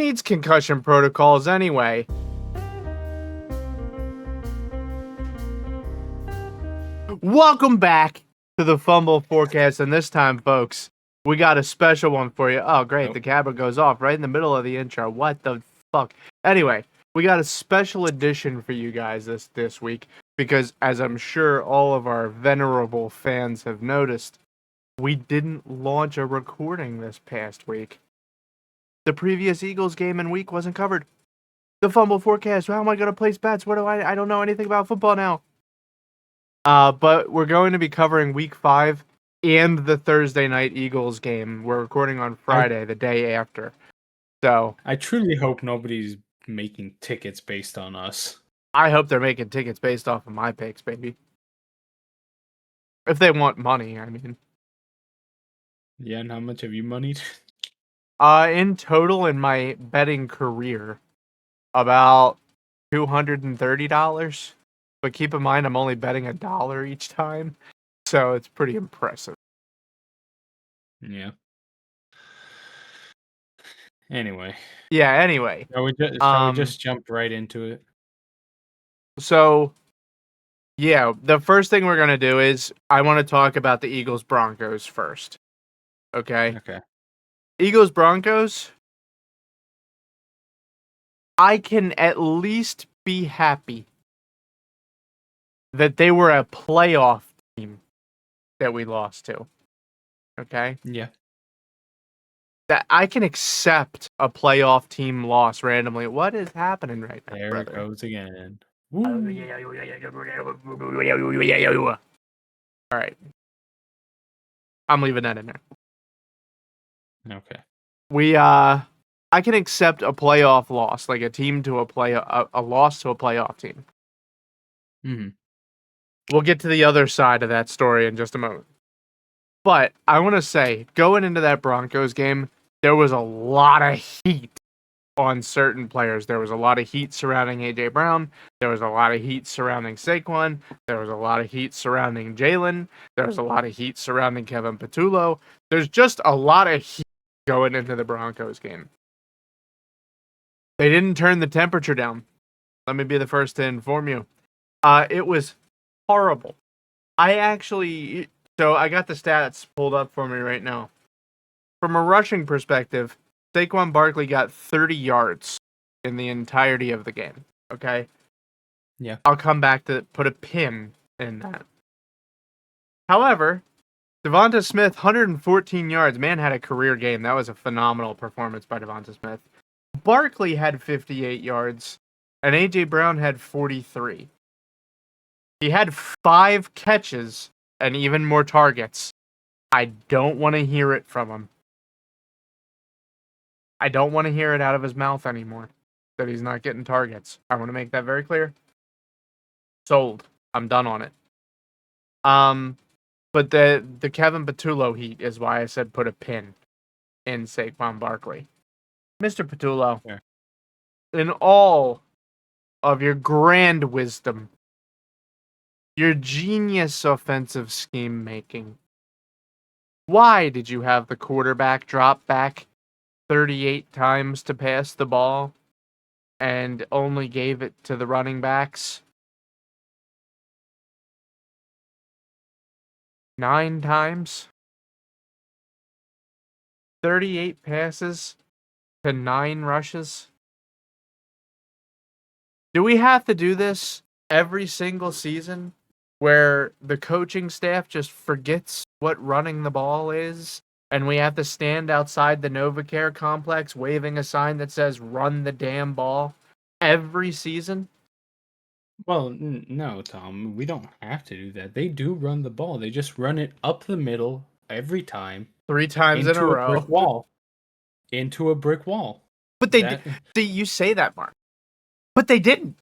needs concussion protocols anyway? Welcome back to the Fumble Forecast, and this time, folks, we got a special one for you. Oh, great, Nope. The camera goes off right in the middle of the intro. What the fuck? Anyway, we got a special edition for you guys this week, because as I'm sure all of our venerable fans have noticed, we didn't launch a recording this past week. The previous Eagles game and week wasn't covered. The Fumble Forecast, how am I going to place bets? I don't know anything about football now. But we're going to be covering week 5 and the Thursday night Eagles game. We're recording on Friday, the day after. So I truly hope nobody's making tickets based on us. I hope they're making tickets based off of my picks, baby. If they want money, I mean. Yeah, and how much have you moneyed? In total in my betting career, about $230. But keep in mind, I'm only betting $1 each time, so it's pretty impressive. Yeah. Anyway. Yeah, anyway. Shall we just jump right into it? So, yeah, the first thing we're going to do is I want to talk about the Eagles-Broncos first. Okay? Okay. Eagles-Broncos, I can at least be happy that they were a playoff team that we lost to. Okay? Yeah. That I can accept a playoff team loss randomly. What is happening right now, There brother? it goes again. All right. I'm leaving that in there. Okay. I can accept a playoff loss, like a team to a loss to a playoff team. Mm-hmm. We'll get to the other side of that story in just a moment. But I want to say, going into that Broncos game, there was a lot of heat on certain players. There was a lot of heat surrounding AJ Brown. There was a lot of heat surrounding Saquon. There was a lot of heat surrounding Jalen. There was a lot of heat surrounding Kevin Patullo. There's just a lot of heat going into the Broncos game. They didn't turn the temperature down. Let me be the first to inform you. It was horrible. So I got the stats pulled up for me right now. From a rushing perspective, Saquon Barkley got 30 yards in the entirety of the game. Okay? Yeah. I'll come back to put a pin in that. However, Devonta Smith, 114 yards. Man had a career game. That was a phenomenal performance by Devonta Smith. Barkley had 58 yards, and A.J. Brown had 43. He had 5 catches and even more targets. I don't want to hear it from him. I don't want to hear it out of his mouth anymore that he's not getting targets. I want to make that very clear. Sold. I'm done on it. But the Kevin Patullo heat is why I said put a pin in Saquon Barkley. Mr. Patullo, Yeah. In all of your grand wisdom, your genius offensive scheme making, why did you have the quarterback drop back 38 times to pass the ball and only gave it to the running backs 9 times? 38 passes to 9 rushes? Do we have to do this every single season where the coaching staff just forgets what running the ball is and we have to stand outside the NovaCare complex waving a sign that says run the damn ball every season? Well, no, Tom. We don't have to do that. They do run the ball. They just run it up the middle every time. 3 times in a row. Brick wall. Into a brick wall. But you say that, Mark. But they didn't.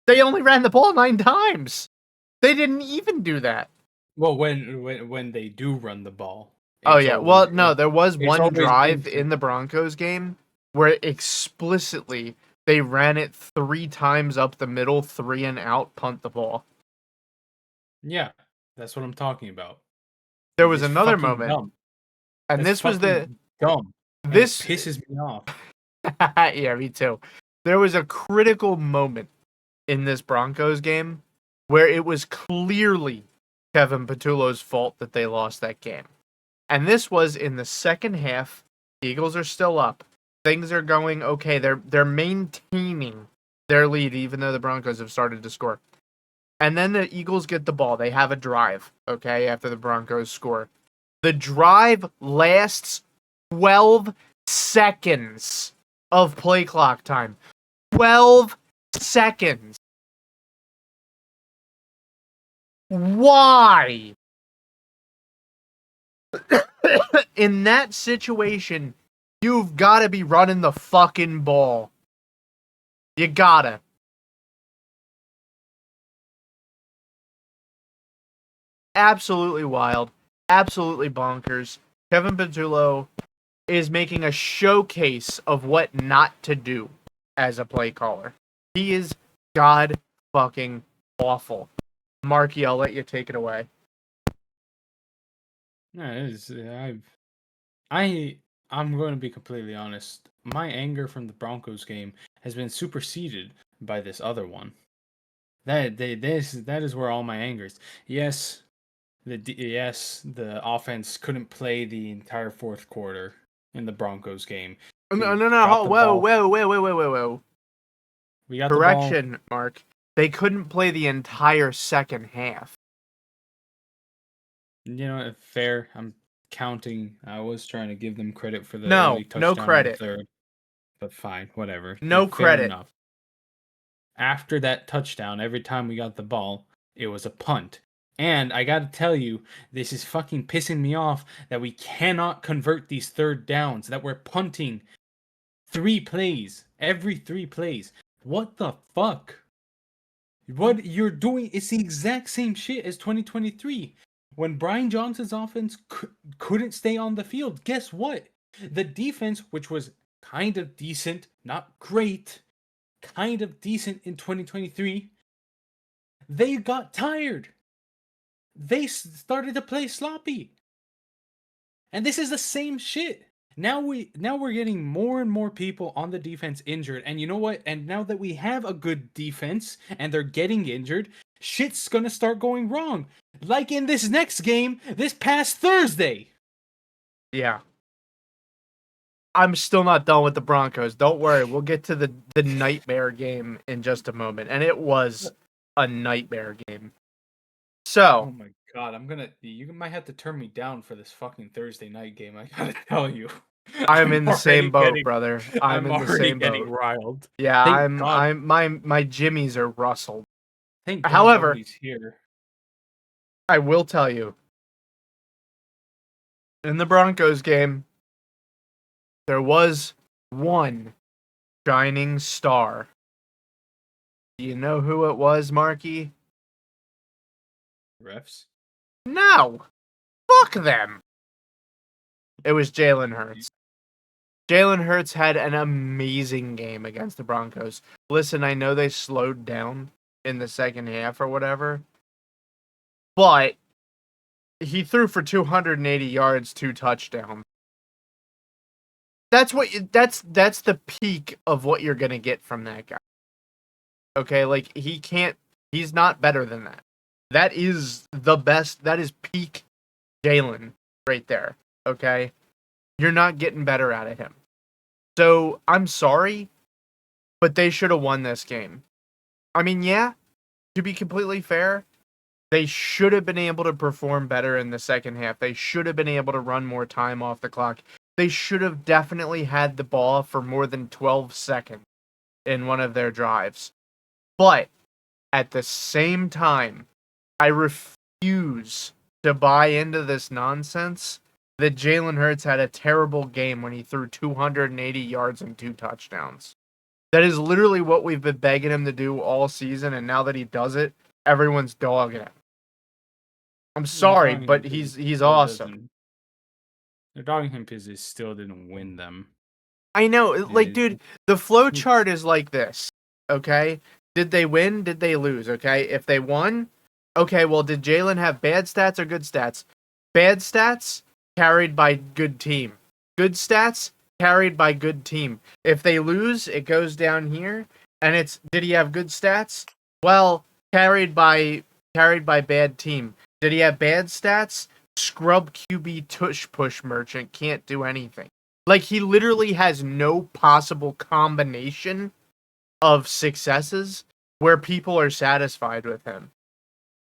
They only ran the ball 9 times. They didn't even do that. Well, when they do run the ball. Oh, yeah. Well, no, there was one drive in the Broncos game where explicitly they ran it 3 times up the middle, 3 and out, punt the ball. Yeah, that's what I'm talking about. There was another moment. Dumb. And this was dumb. This pisses me off. Yeah, me too. There was a critical moment in this Broncos game where it was clearly Kevin Patullo's fault that they lost that game. And this was in the second half. Eagles are still up. Things are going okay. They're maintaining their lead even though the Broncos have started to score. And then the Eagles get the ball. They have a drive, okay, after the Broncos score. The drive lasts 12 seconds of play clock time. 12 seconds. Why? In that situation, you've got to be running the fucking ball. You gotta. Absolutely wild. Absolutely bonkers. Kevin Patullo is making a showcase of what not to do as a play caller. He is god fucking awful. Marky, I'll let you take it away. No, it is. I'm going to be completely honest. My anger from the Broncos game has been superseded by this other one. That is where all my anger is. Yes, the offense couldn't play the entire fourth quarter in the Broncos game. No, We no, got no. the Whoa, ball. whoa. We got the ball. Correction, Mark. They couldn't play the entire second half. You know, fair. I'm counting. I was trying to give them credit for the No, early no touchdown in the credit. third, but fine, whatever. No Fair credit. enough. After that touchdown, every time we got the ball, it was a punt. And I gotta tell you, this is fucking pissing me off that we cannot convert these third downs, that we're punting 3 plays, every 3 plays. What the fuck? What you're doing is the exact same shit as 2023. When Brian Johnson's offense couldn't stay on the field, guess what? The defense, which was kind of decent, not great, kind of decent in 2023, they got tired. They started to play sloppy. And this is the same shit. Now we're getting more and more people on the defense injured. And you know what? And now that we have a good defense and they're getting injured, shit's gonna start going wrong. Like in this next game, this past Thursday. Yeah. I'm still not done with the Broncos. Don't worry. We'll get to the nightmare game in just a moment. And it was a nightmare game. Oh So, my god, you might have to turn me down for this fucking Thursday night game, I gotta tell you. I'm in the same boat, getting, brother. I'm in the already same getting boat. riled. Yeah, Thank God. my jimmies are rustled. Thank God However, nobody's here. I will tell you, in the Broncos game, there was one shining star. Do you know who it was, Marky? Refs? No! Fuck them! It was Jalen Hurts. Jalen Hurts had an amazing game against the Broncos. Listen, I know they slowed down in the second half or whatever, but he threw for 280 yards, 2 touchdowns. That's that's the peak of what you're going to get from that guy. Okay, like he's not better than that. That is the best. That is peak Jalen right there. Okay, you're not getting better out of him. So I'm sorry, but they should have won this game. I mean, yeah, to be completely fair, they should have been able to perform better in the second half. They should have been able to run more time off the clock. They should have definitely had the ball for more than 12 seconds in one of their drives. But at the same time, I refuse to buy into this nonsense that Jalen Hurts had a terrible game when he threw 280 yards and 2 touchdowns. That is literally what we've been begging him to do all season, and now that he does it, everyone's dogging him. I'm sorry, but he's awesome. They're dogging him because he still didn't win them. I know, like, dude, the flow chart is like this, okay? Did they win? Did they lose? Okay, if they won, okay, well, did Jalen have bad stats or good stats? Bad stats carried by good team. Good stats carried by good team. If they lose, it goes down here, and it's did he have good stats? Well, carried by bad team. Did he have bad stats? Scrub QB tush push merchant can't do anything. Like he literally has no possible combination of successes where people are satisfied with him.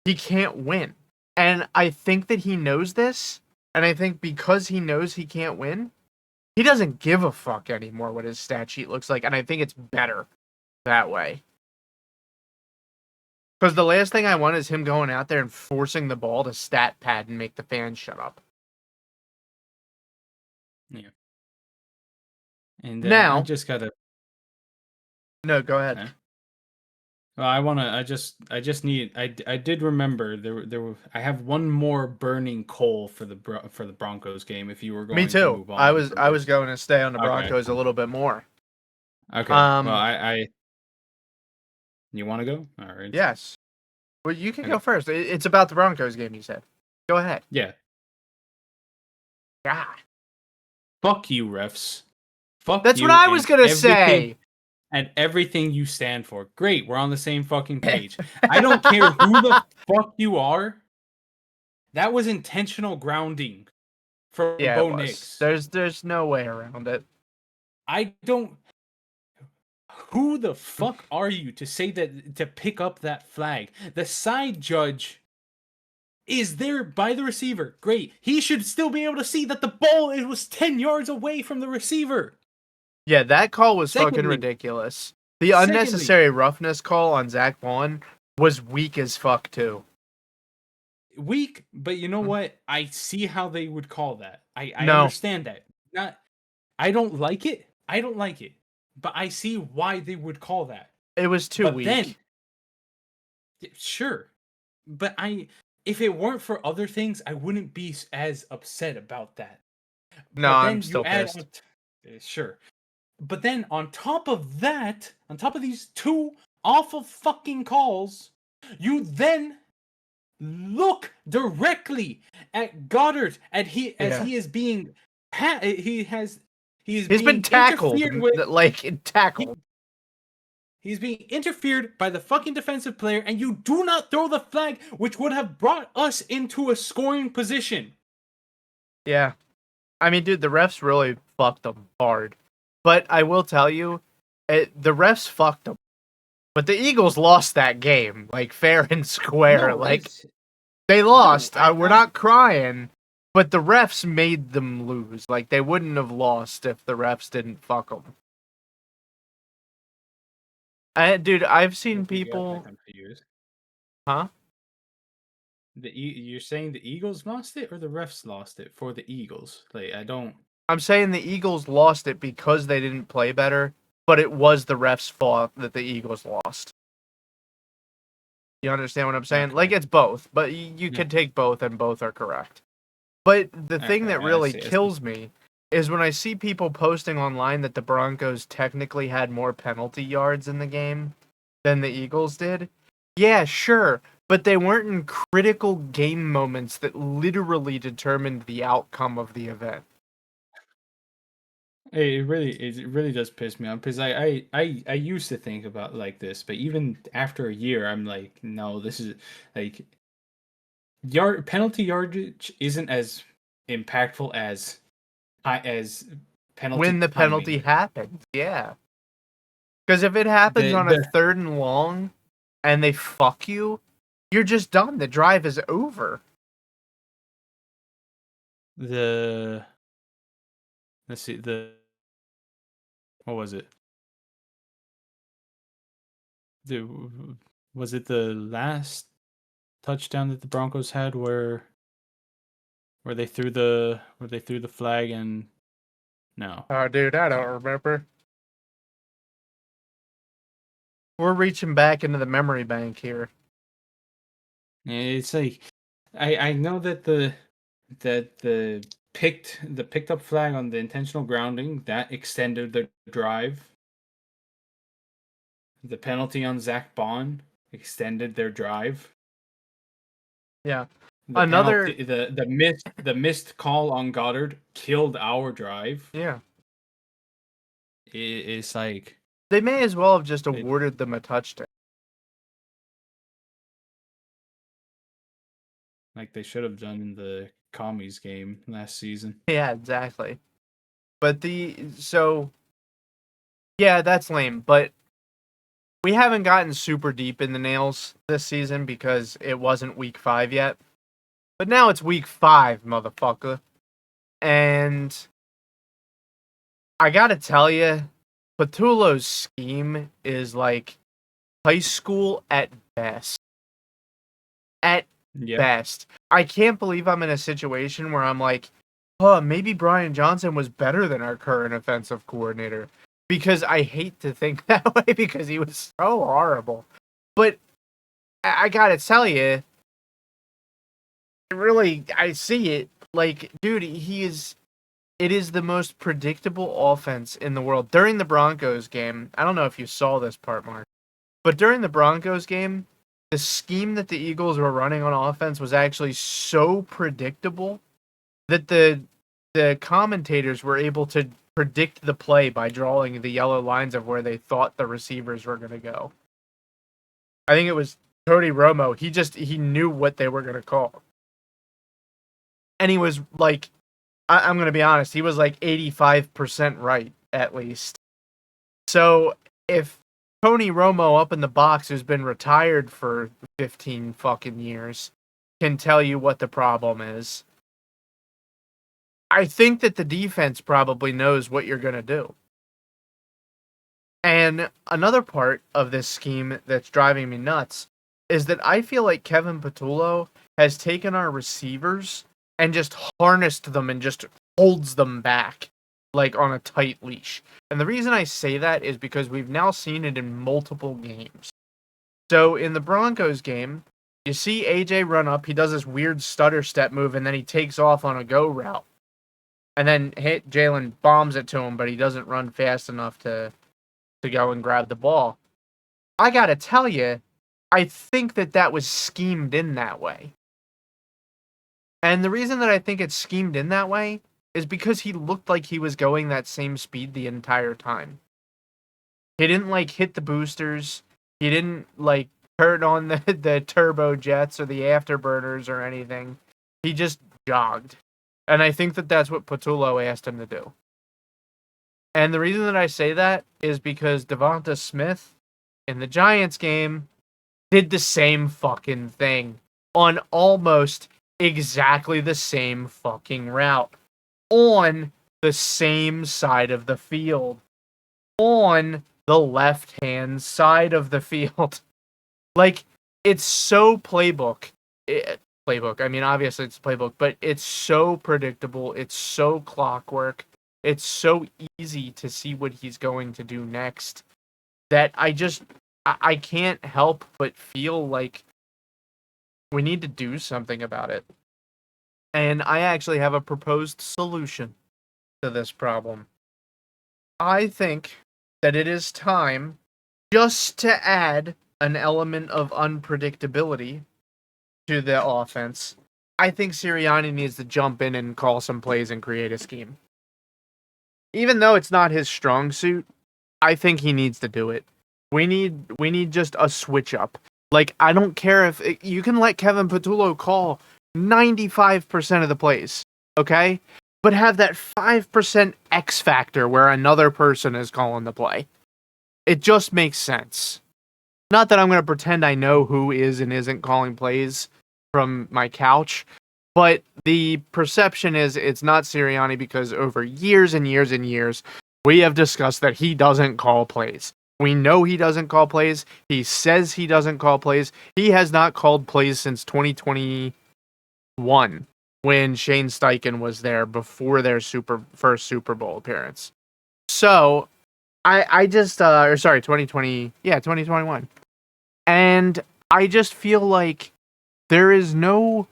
He can't win. And I think that he knows this, and I think because he knows he can't win, he doesn't give a fuck anymore what his stat sheet looks like, and I think it's better that way. Because the last thing I want is him going out there and forcing the ball to stat pad and make the fans shut up. Yeah. And Now, I just gotta. No, go ahead. Huh? Well, I just need. I did remember I have one more burning coal for the Broncos game. If you were going Me to too. move on, I was going to stay on the Okay. Broncos a little bit more. Okay. Well, you want to go? All right. Yes. Well, you can Okay. go first. It's about the Broncos game, you said. Go ahead. Yeah. God. Fuck you, refs. Fuck That's you what I was and gonna everything- say. And everything you stand for. Great, we're on the same fucking page. I don't care who the fuck you are. That was intentional grounding from Yeah, Bo it was. Nix. There's no way around it. I don't. Who the fuck are you to say that to pick up that flag? The side judge is there by the receiver. Great. He should still be able to see that the ball it was 10 yards away from the receiver. Yeah, that call was fucking Secondly- ridiculous. The unnecessary roughness call on Zach Bond was weak as fuck too. Weak, but you know what? I see how they would call that. I No. understand that. Not I don't like it. I don't like it. But I see why they would call that. It was too But weak. then sure. But if it weren't for other things, I wouldn't be as upset about that. No, But I'm then still you add pissed. sure. But then on top of that, on top of these two awful fucking calls, you then look directly at Goddard and he is being he's been tackled interfered with. like tackled. He's being interfered by the fucking defensive player, and you do not throw the flag, which would have brought us into a scoring position. Yeah. I mean, dude, the refs really fucked them hard. But I will tell you, the refs fucked them. But the Eagles lost that game, like fair and square. No, like they lost. We're not crying, but the refs made them lose. Like they wouldn't have lost if the refs didn't fuck them. Dude, I've seen people. Huh? You're saying the Eagles lost it or the refs lost it for the Eagles? Like I don't. I'm saying the Eagles lost it because they didn't play better, but it was the refs' fault that the Eagles lost. You understand what I'm saying? Okay. Like it's both, but you could take both, and both are correct. But the thing that really kills me is when I see people posting online that the Broncos technically had more penalty yards in the game than the Eagles did. Yeah, sure, but they weren't in critical game moments that literally determined the outcome of the event. It really does piss me off because I used to think about like this, but even after a year, I'm like, no, this is like penalty yardage isn't as impactful as penalty When the penalty timing. happens, yeah. Because if it happens on a 3rd and long and they fuck you, you're just done. The drive is over. Let's see what was it? Was it the last touchdown that the Broncos had where they threw the flag and no. Oh, dude, I don't remember. We're reaching back into the memory bank here. It's like I know that the picked up flag on the intentional grounding that extended the drive. The penalty on Zach Bond extended their drive. Yeah. The missed call on Goddard killed our drive. Yeah. It's like They may as well have just awarded them a touchdown. like they should have done in the Commies game last season. Yeah, exactly. But yeah, that's lame. But we haven't gotten super deep in the nails this season because it wasn't week 5 yet. But now it's week 5, motherfucker. And I gotta tell you, Patullo's scheme is like high school at best. At best. I can't believe I'm in a situation where I'm like, oh, maybe Brian Johnson was better than our current offensive coordinator. Because I hate to think that way because he was so horrible. But I gotta tell you, really, I see it. Like, dude, it is the most predictable offense in the world. During the Broncos game, I don't know if you saw this part, Mark, but during the Broncos game, the scheme that the Eagles were running on offense was actually so predictable that the commentators were able to predict the play by drawing the yellow lines of where they thought the receivers were going to go. I think it was Tony Romo. He knew what they were going to call. And he was like, I'm going to be honest, he was like 85% right, at least. So if Tony Romo up in the box, who's been retired for 15 fucking years, can tell you what the problem is, I think that the defense probably knows what you're going to do. And another part of this scheme that's driving me nuts is that I feel like Kevin Patullo has taken our receivers and just harnessed them and just holds them back like on a tight leash. And the reason I say that is because we've now seen it in multiple games. So in the Broncos game, you see AJ run up, he does this weird stutter step move, and then he takes off on a go route. And then Jalen bombs it to him, but he doesn't run fast enough to go and grab the ball. I gotta tell you, I think that was schemed in that way. And the reason that I think it's schemed in that way is because he looked like he was going that same speed the entire time. He didn't like hit the boosters. He didn't like turn on the turbo jets or the afterburners or anything. He just jogged. And I think that that's what Patullo asked him to do. And the reason that I say that is because Devonta Smith in the Giants game did the same fucking thing on almost exactly the same fucking route on the same side of the field on the left-hand side of the field. Like, it's so playbook. I mean, obviously it's playbook, but it's so predictable. It's so clockwork. It's so easy to see what he's going to do next that I can't help but feel like we need to do something about it. And I actually have a proposed solution to this problem. I think that it is time just to add an element of unpredictability to the offense. I think Sirianni needs to jump in and call some plays and create a scheme. Even though it's not his strong suit, I think he needs to do it. We need just a switch up. Like, I don't care if you can let Kevin Patullo call 95% of the plays, okay? But have that 5% X factor where another person is calling the play. It just makes sense. Not that I'm going to pretend I know who is and isn't calling plays from my couch, but the perception is it's not Sirianni because over years and years and years, we have discussed that he doesn't call plays. We know he doesn't call plays. He says he doesn't call plays. He has not called plays since 2021 when Shane Steichen was there before their first Super Bowl appearance. So, I just, 2020, 2021. And I just feel like there is no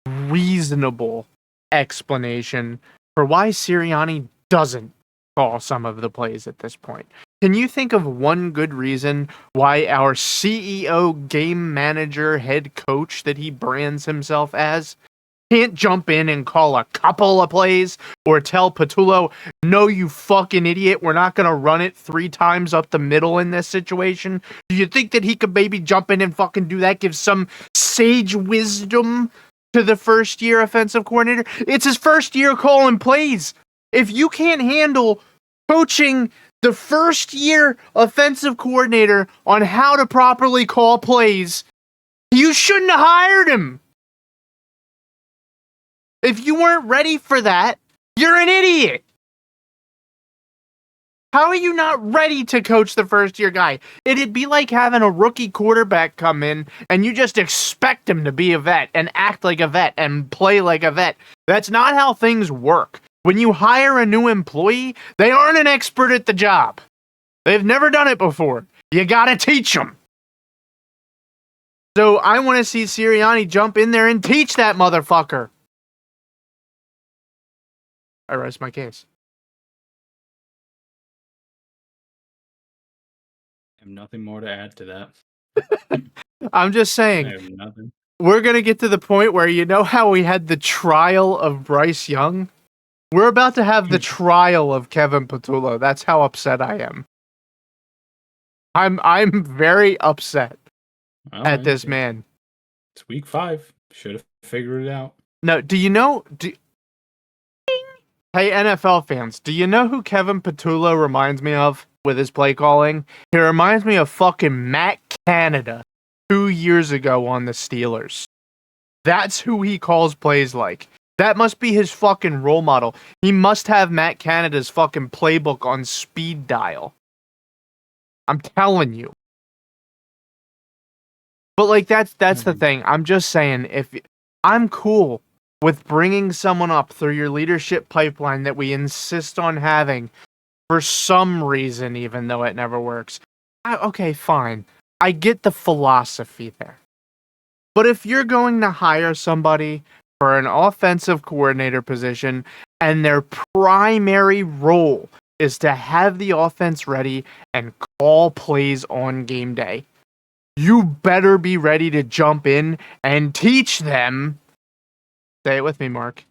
reasonable explanation for why Sirianni doesn't call some of the plays at this point. Can you think of one good reason why our CEO, game manager, head coach that he brands himself as can't jump in and call a couple of plays or tell Patullo, no, you fucking idiot, we're not going to run it 3 times up the middle in this situation? Do you think that he could maybe jump in and fucking do that? Give some sage wisdom to the first-year offensive coordinator? It's his first year calling plays. If you can't handle coaching the first-year offensive coordinator on how to properly call plays, you shouldn't have hired him. If you weren't ready for that, you're an idiot. How are you not ready to coach the first-year guy? It'd be like having a rookie quarterback come in and you just expect him to be a vet and act like a vet and play like a vet. That's not how things work. When you hire a new employee, they aren't an expert at the job. They've never done it before. You gotta teach them. So I want to see Sirianni jump in there and teach that motherfucker. I rest my case. I have nothing more to add to that. I'm just saying. I have nothing. We're going to get to the point where, you know how we had the trial of Bryce Young? We're about to have the trial of Kevin Patullo. That's how upset I am. I'm very upset at this man. It's week 5. Should have figured it out. No, do you know... Hey, NFL fans, do you know who Kevin Patullo reminds me of with his play calling? He reminds me of fucking Matt Canada 2 years ago on the Steelers. That's who he calls plays like. That must be his fucking role model. He must have Matt Canada's fucking playbook on speed dial. I'm telling you. But like that's the thing. I'm just saying, if I'm cool with bringing someone up through your leadership pipeline that we insist on having for some reason, even though it never works. Okay, fine. I get the philosophy there. But if you're going to hire somebody for an offensive coordinator position and their primary role is to have the offense ready and call plays on game day, you better be ready to jump in and teach them, say it with me, Mark,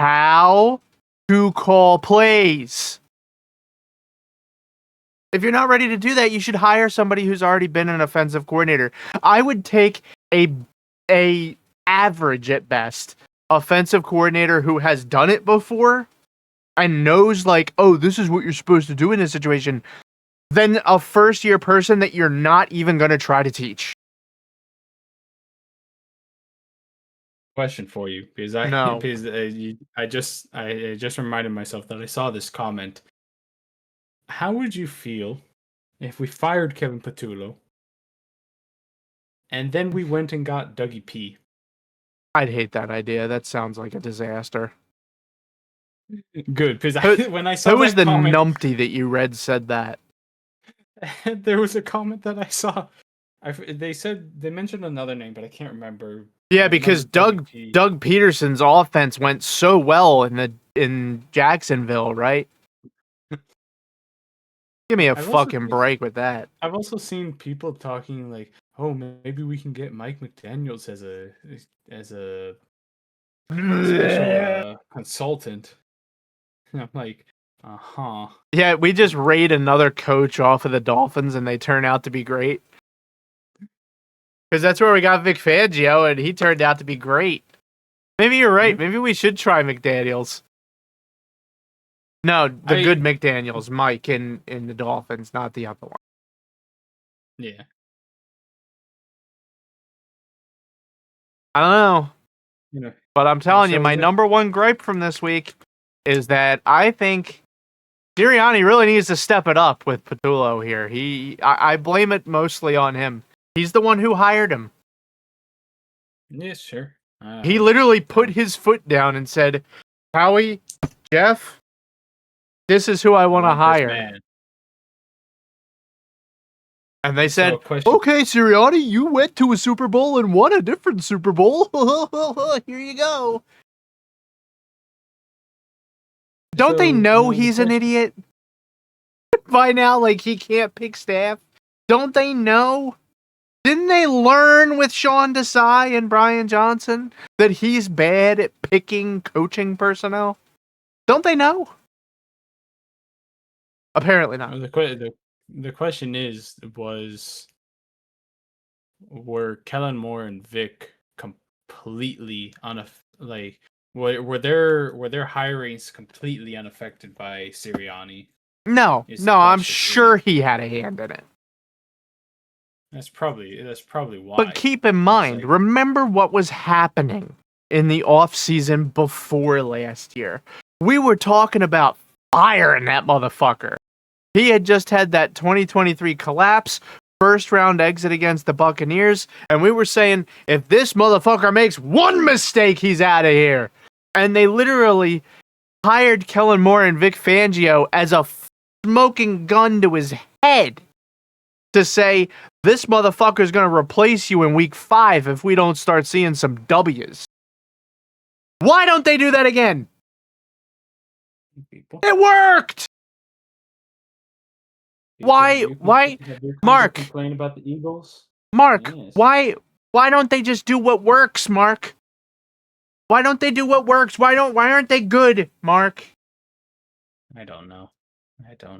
how to call plays. If you're not ready to do that, you should hire somebody who's already been an offensive coordinator. I would take a average at best offensive coordinator who has done it before and knows like, oh, this is what you're supposed to do in this situation, than a first-year person that you're not even going to try to teach. Question for you, because I just reminded myself that I saw this comment. How would you feel if we fired Kevin Patullo and then we went and got Dougie P? I'd hate that idea. That sounds like a disaster. Good, because when I saw who was the comment, numpty that you read said that? There was a comment that I saw. They mentioned another name, but I can't remember. Yeah, because Doug Peterson's offense went so well in Jacksonville, right? Give me a fucking break with that. I've also seen people talking like, "Oh, maybe we can get Mike McDaniels as a special consultant." And I'm like, uh-huh. Yeah, we just raid another coach off of the Dolphins and they turn out to be great. Because that's where we got Vic Fangio and he turned out to be great. Maybe you're right. Maybe we should try McDaniels. No, the good McDaniels, Mike in the Dolphins, not the other one. Yeah. I don't know. But I'm telling you, my number one gripe from this week is that I think Sirianni really needs to step it up with Patullo here. I blame it mostly on him. He's the one who hired him. Yeah, sure. He literally put his foot down and said, Howie, Jeff, this is who I want to hire. And they said, okay, Sirianni, you went to a Super Bowl and won a different Super Bowl. Here you go. Don't they know he's an idiot? By now, like, he can't pick staff. Don't they know? Didn't they learn with Sean Desai and Brian Johnson that he's bad at picking coaching personnel? Don't they know? Apparently not. The question is, were Kellen Moore and Vic completely like were their hirings completely unaffected by Sirianni? No, I'm sure he had a hand in it. That's probably why. But keep in mind, remember what was happening in the offseason before last year. We were talking about firing that motherfucker. He had just had that 2023 collapse, first round exit against the Buccaneers, and we were saying, if this motherfucker makes one mistake, he's out of here. And they literally hired Kellen Moore and Vic Fangio as a smoking gun to his head to say, this motherfucker's going to replace you in week 5 if we don't start seeing some W's. Why don't they do that again? It worked! Why, Mark? Complain about the Eagles? Mark, yes. Why don't they just do what works, Mark? Why don't they do what works? Why aren't they good, Mark? I don't know.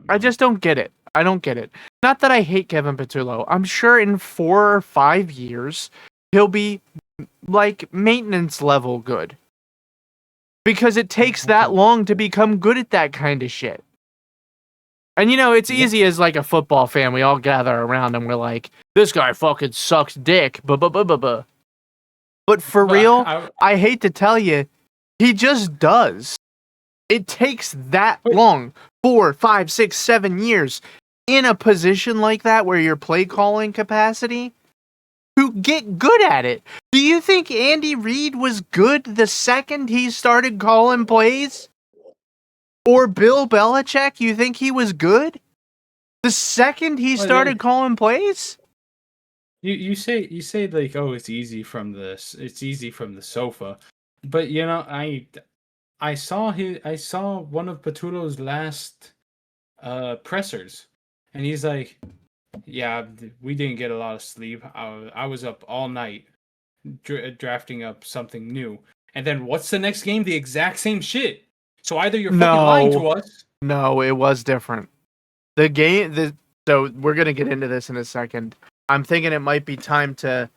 I just don't get it. I don't get it. Not that I hate Kevin Patullo. I'm sure in 4 or 5 years, he'll be, like, maintenance level good. Because it takes that long to become good at that kind of shit. And, you know, it's easy as, like, a football fan. We all gather around and we're like, this guy fucking sucks dick. But for real, I hate to tell you, he just does. It takes that long. 4, 5, 6, 7 years in a position like that where you're play calling capacity to get good at it. Do you think Andy Reid was good the second he started calling plays? Or Bill Belichick, you think he was good the second he started calling plays? You say like, oh, it's easy from the sofa, but you know, I saw one of Patullo's last pressers, and he's like, yeah, we didn't get a lot of sleep. I was up all night drafting up something new, and then what's the next game? The exact same shit. So either you're fucking lying to us. No, it was different. So we're gonna get into this in a second. I'm thinking it might be time to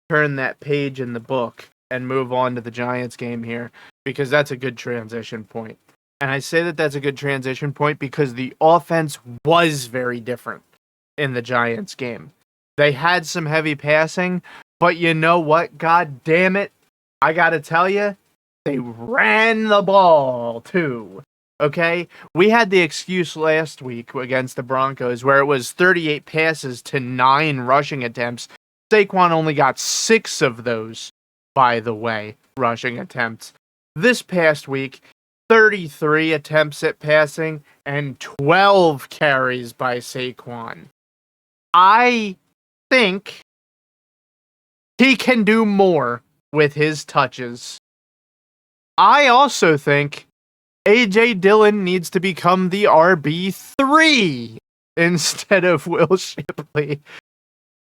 turn that page in the book and move on to the Giants game here, because that's a good transition point. And I say that that's a good transition point because the offense was very different in the Giants game. They had some heavy passing, but you know what? God damn it. I gotta tell you, they ran the ball too. Okay? We had the excuse last week against the Broncos where it was 38 passes to 9 rushing attempts. Saquon only got 6 of those, by the way, rushing attempts. This past week, 33 attempts at passing and 12 carries by Saquon. I think he can do more with his touches. I also think A.J. Dillon needs to become the RB3 instead of Will Shipley.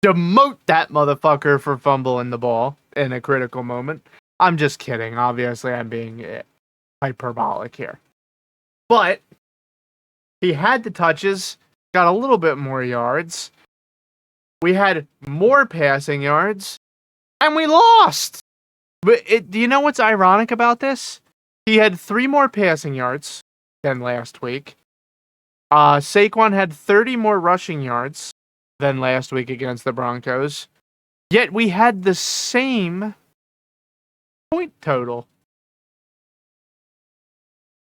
Demote that motherfucker for fumbling the ball in a critical moment. I'm just kidding. Obviously, I'm being hyperbolic here. But he had the touches, got a little bit more yards. We had more passing yards, and we lost. But do you know what's ironic about this? He had 3 more passing yards than last week. Saquon had 30 more rushing yards than last week against the Broncos. Yet we had the same point total.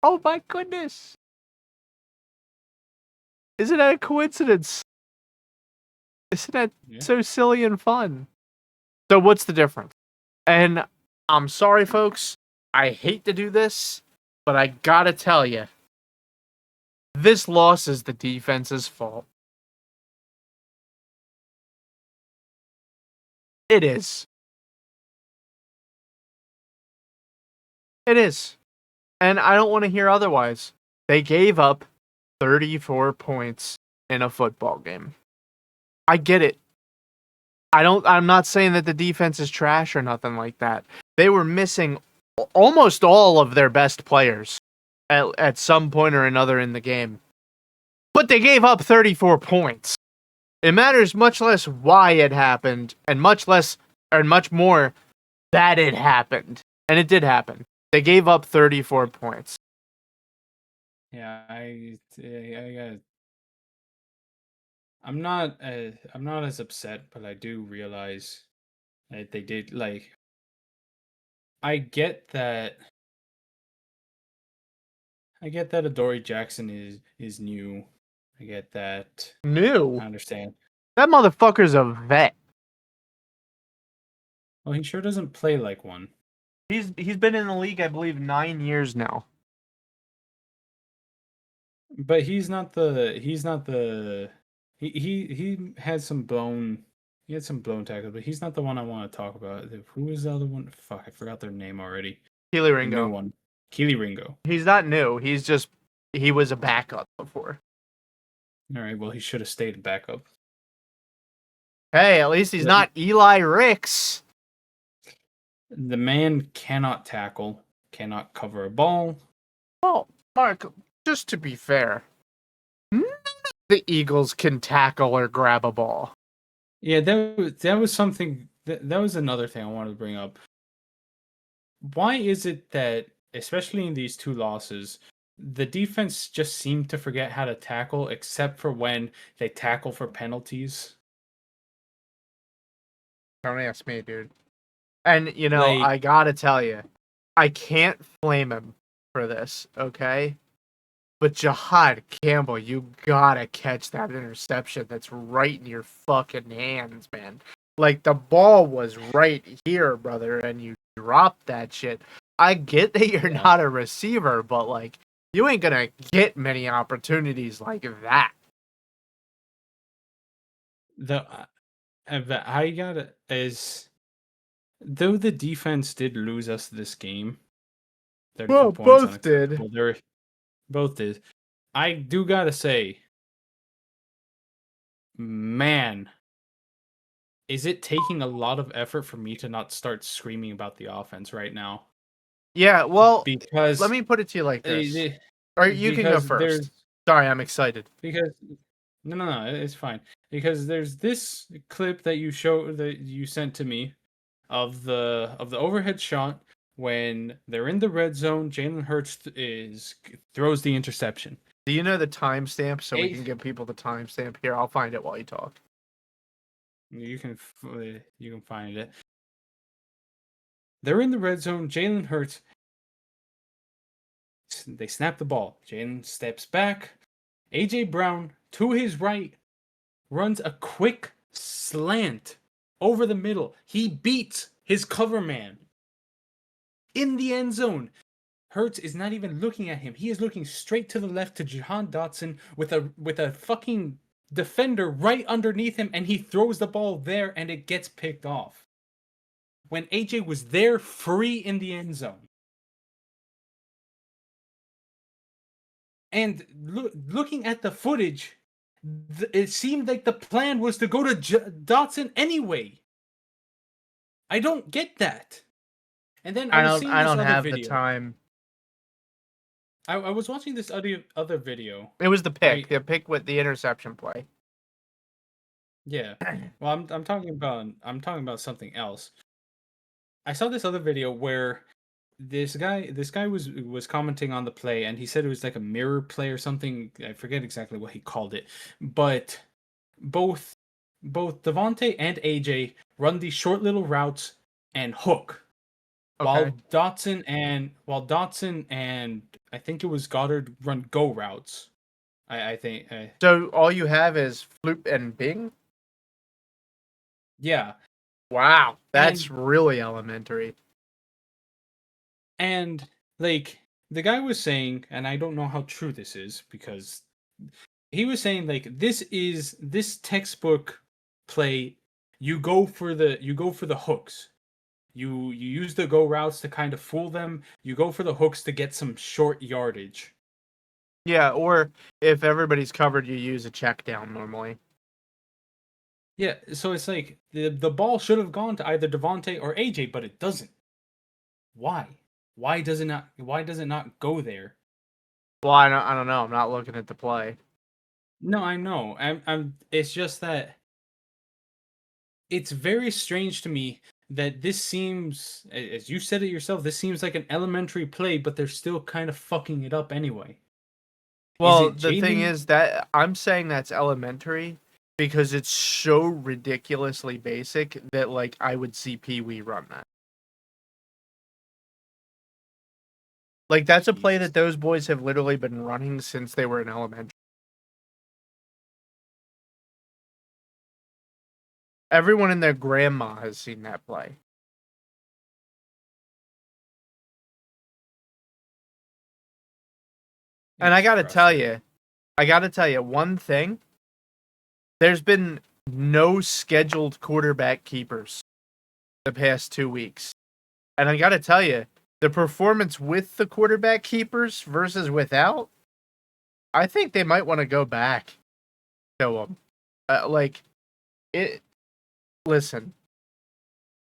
Oh my goodness. Isn't that a coincidence? Isn't that so silly and fun? So what's the difference? And I'm sorry, folks. I hate to do this, but I gotta tell you, this loss is the defense's fault. It is. It is. And I don't want to hear otherwise. They gave up 34 points in a football game. I get it. I'm not saying that the defense is trash or nothing like that. They were missing almost all of their best players at some point or another in the game. But they gave up 34 points. It matters much less why it happened and much more that it happened. And it did happen. They gave up 34 points. Yeah, I'm not as upset, but I do realize that they did like. I get that. I get that Adoree Jackson is new. I get that. New? I understand. That motherfucker's a vet. Well, he sure doesn't play like one. He's been in the league, I believe, 9 years now. But he's not the he had some blown tackles, but he's not the one I want to talk about. Who is the other one? Fuck, I forgot their name already. Keely The new Ringo. one. Keely Ringo. He's not new. He was a backup before. All right, well, he should have stayed backup. Hey, at least he's not Eli Ricks. The man cannot tackle, cannot cover a ball. Oh, Mark, just to be fair, none of the Eagles can tackle or grab a ball. Yeah, that was something that was another thing I wanted to bring up. Why is it that, especially in these two losses, the defense just seemed to forget how to tackle, except for when they tackle for penalties? Don't ask me, dude. And, Like, I gotta tell you, I can't flame him for this, okay? But Jahad Campbell, you gotta catch that interception that's right in your fucking hands, man. Like, the ball was right here, brother, and you dropped that shit. I get that you're not a receiver, but, like, you ain't gonna get many opportunities like that. I got it is, though the defense did lose us this game, 32 Well, points both did. unacceptable. They're both did. I do gotta say, man, is it taking a lot of effort for me to not start screaming about the offense right now? Yeah, well, Because let me put it to you like this. Or you can go because first. there's Sorry, I'm excited. because no, it's fine. Because there's this clip that you sent to me of the overhead shot when they're in the red zone. Jalen Hurts throws the interception. Do you know the timestamp so we Eight, can give people the timestamp? Here, I'll find it while you talk. you can find it. They're in the red zone. Jalen Hurts. They snap the ball. Jalen steps back. AJ Brown to his right runs a quick slant over the middle. He beats his cover man in the end zone. Hurts is not even looking at him. He is looking straight to the left to Jahan Dotson with a fucking defender right underneath him, and he throws the ball there and it gets picked off. When AJ was there free in the end zone. And looking at the footage, it seemed like the plan was to go to Dotson anyway. I don't get that. And then I was seeing this I don't other have video. the time. I was watching this other video. It was the pick. Right? The pick with the interception play. Yeah. Well, I'm talking about something else. I saw this other video where this guy was commenting on the play, and he said it was like a mirror play or something. I forget exactly what he called it, but both Devontae and AJ run these short little routes and hook, Okay. while Dotson and I think it was Goddard run go routes. I think. So all you have is Floop and Bing? Yeah. Wow, that's really elementary. And like the guy was saying, and I don't know how true this is, because he was saying like this textbook play. You go for the hooks. You use the go routes to kind of fool them. You go for the hooks to get some short yardage. Yeah, or if everybody's covered, you use a check down normally. Yeah, so it's like the ball should have gone to either Devontae or AJ, but it doesn't. Why? Why does it not? Why does it not go there? Well, I don't know. I'm not looking at the play. No, I know. I'm. It's just that it's very strange to me that this seems, as you said it yourself, this seems like an elementary play, but they're still kind of fucking it up anyway. Is Well, it the thing Jalen? is that I'm saying that's elementary because it's so ridiculously basic that like I would see Pee Wee run that. Like that's a play Jesus. that those boys have literally been running since they were in elementary. Everyone and their grandma has seen that play. And It's frustrating. I gotta tell you one thing. There's been no scheduled quarterback keepers the past 2 weeks. And I gotta tell you, the performance with the quarterback keepers versus without, I think they might want to go back to them. Like it. Listen,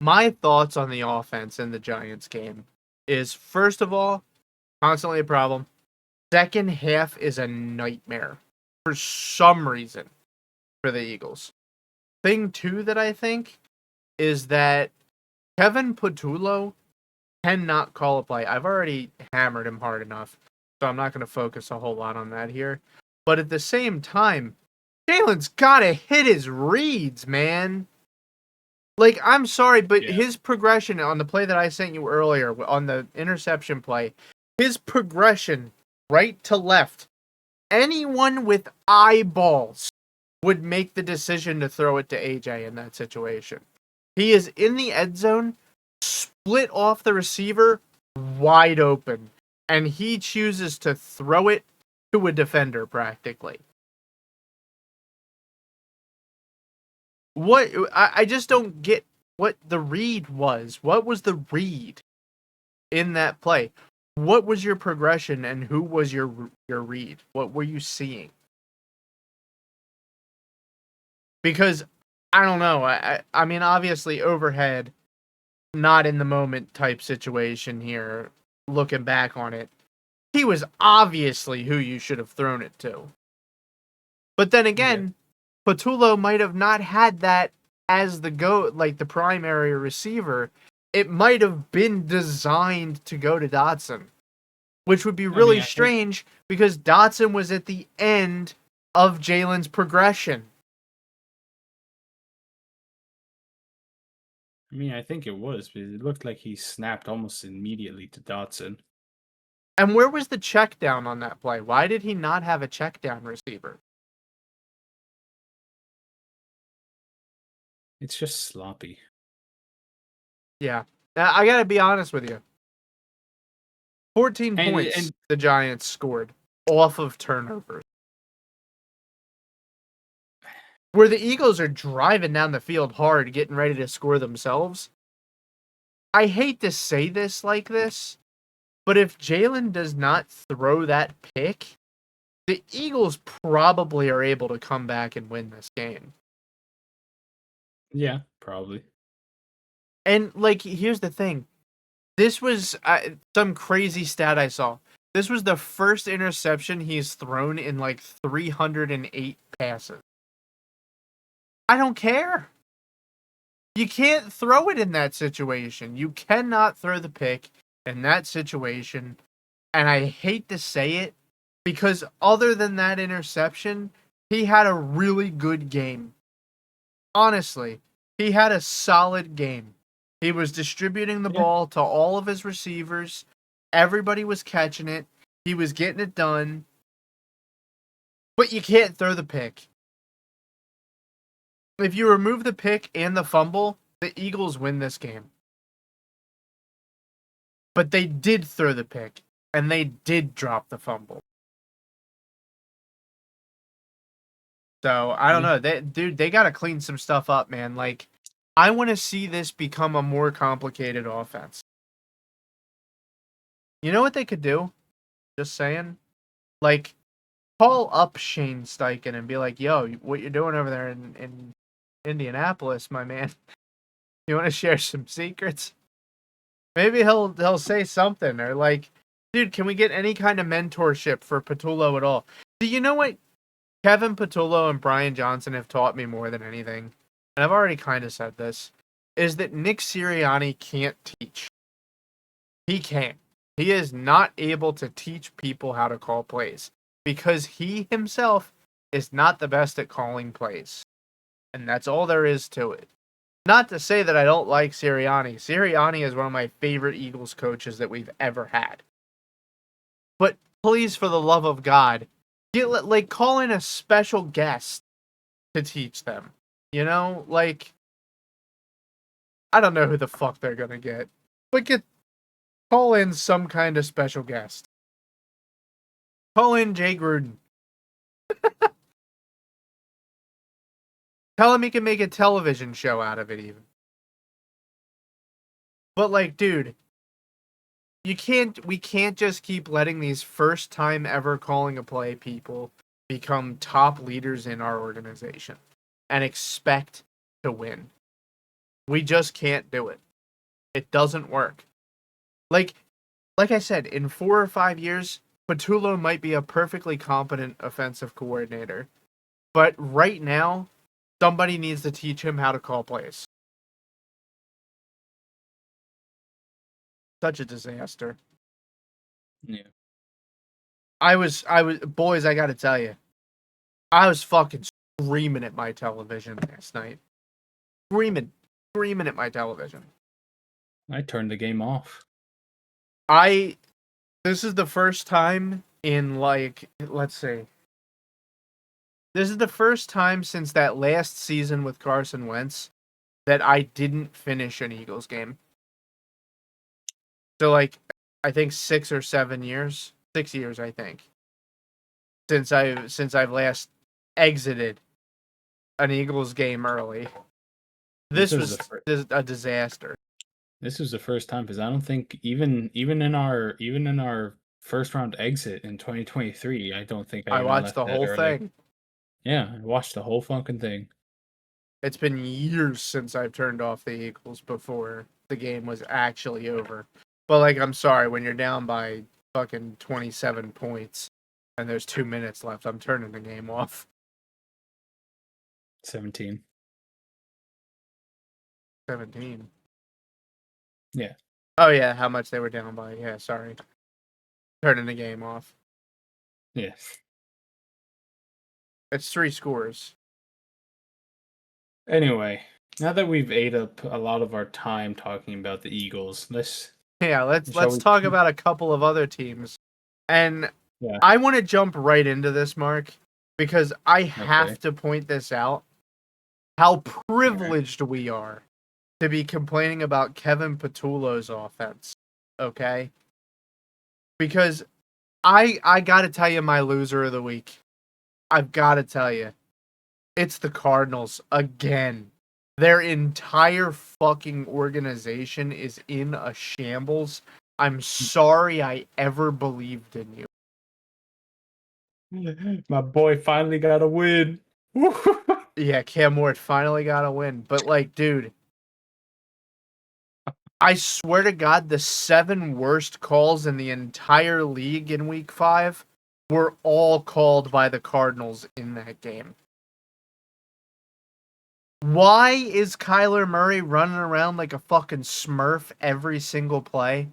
my thoughts on the offense in the Giants game is first of all, constantly a problem. Second half is a nightmare for some reason for the Eagles. Thing two that I think is that Kevin Patullo cannot call a play. I've already hammered him hard enough, so I'm not going to focus a whole lot on that here. But at the same time, Jalen's got to hit his reads, man. Like, I'm sorry, but Yeah. his progression on the play that I sent you earlier, on the interception play, his progression right to left, anyone with eyeballs would make the decision to throw it to AJ in that situation. He is in the end zone, split off the receiver, wide open, and he chooses to throw it to a defender practically. What I just don't get what the read was. What was the read in that play? What was your progression and who was your read? What were you seeing? Because I don't know. I mean obviously overhead, not in the moment type situation here. Looking back on it, he was obviously who you should have thrown it to. But then Yeah. again, Patullo might have not had that as like the primary receiver. It might have been designed to go to Dotson, which would be I mean, really I think. strange because Dotson was at the end of Jalen's progression. I mean, I think it was, but it looked like he snapped almost immediately to Dotson. And where was the check down on that play? Why did he not have a check down receiver? It's just sloppy. Yeah. I got to be honest with you. 14 points And the Giants scored off of turnovers. Where the Eagles are driving down the field hard, getting ready to score themselves. I hate to say this like this, but if Jalen does not throw that pick, the Eagles probably are able to come back and win this game. yeah, probably. And, like, here's the thing. This was some crazy stat I saw. This was the first interception he's thrown in, like, 308 passes. I don't care. You can't throw it in that situation. You cannot throw the pick in that situation. And I hate to say it because other than that interception, he had a really good game. Honestly, he had a solid game. He was distributing the Yeah. ball to all of his receivers. Everybody was catching it. He was getting it done. But you can't throw the pick. If you remove the pick and the fumble, the Eagles win this game. But they did throw the pick, and they did drop the fumble. So I don't Yeah. know. They got to clean some stuff up, man. Like, I want to see this become a more complicated offense. You know what they could do? Just saying. Like, call up Shane Steichen and be like, "Yo, what you're doing over there in Indianapolis, my man. You want to share some secrets? Maybe he'll say something or like, dude, can we get any kind of mentorship for Patullo at all? Do you know what Kevin Patullo and Brian Johnson have taught me more than anything? And I've already kind of said this, is that Nick Sirianni can't teach. He can't. He is not able to teach people how to call plays because he himself is not the best at calling plays. And that's all there is to it. Not to say that I don't like Sirianni. Sirianni is one of my favorite Eagles coaches that we've ever had. But please, for the love of God, call in a special guest to teach them. You know, like, I don't know who the fuck they're gonna get, but call in some kind of special guest. Call in Jay Gruden. Tell him he can make a television show out of it, even. But like, dude, we can't just keep letting these first time ever calling a play people become top leaders in our organization and expect to win. We just can't do it. It doesn't work. Like I said, in 4 or 5 years, Patullo might be a perfectly competent offensive coordinator. But right now, somebody needs to teach him how to call plays. Such a disaster. Yeah. Boys, I gotta tell you, I was fucking screaming at my television last night. Screaming at my television. I turned the game off. This is the first time in let's see. This is the first time since that last season with Carson Wentz that I didn't finish an Eagles game. So I think 6 or 7 years. 6 years, I think. Since I've last exited an Eagles game early. This was a disaster. This was the first time because I don't think even in our first round exit in 2023, I don't think I even watched left the that whole early. thing. Yeah, I watched the whole fucking thing. It's been years since I've turned off the Eagles before the game was actually over. But I'm sorry, when you're down by fucking 27 points and there's 2 minutes left, I'm turning the game off. 17. 17. Yeah. Oh yeah, how much they were down by. Yeah, sorry. Turning the game off. Yes. It's 3 scores. Anyway, now that we've ate up a lot of our time talking about the Eagles, let's talk about a couple of other teams. And yeah. I want to jump right into this, Mark, because I have to point this out. How privileged we are to be complaining about Kevin Patullo's offense. Okay? Because I got to tell you my loser of the week. I've got to tell you. It's the Cardinals again. Their entire fucking organization is in a shambles. I'm sorry I ever believed in you. My boy finally got a win. Yeah, Cam Ward finally got a win. But dude, I swear to God, the 7 worst calls in the entire league in week 5 were all called by the Cardinals in that game. Why is Kyler Murray running around like a fucking smurf every single play?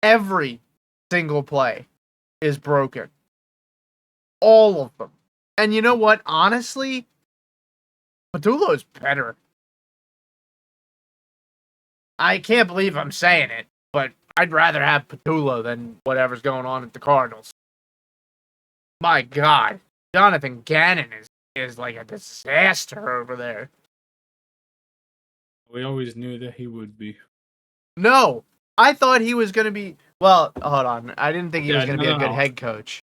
Every single play is broken. All of them. And you know what? Honestly, Patullo's better. I can't believe I'm saying it, but I'd rather have Patullo than whatever's going on at the Cardinals. My God. Jonathan Gannon is like a disaster over there. We always knew that he would be. No, I thought he was going to be. Well, hold on. I didn't think he was going to be a good head coach.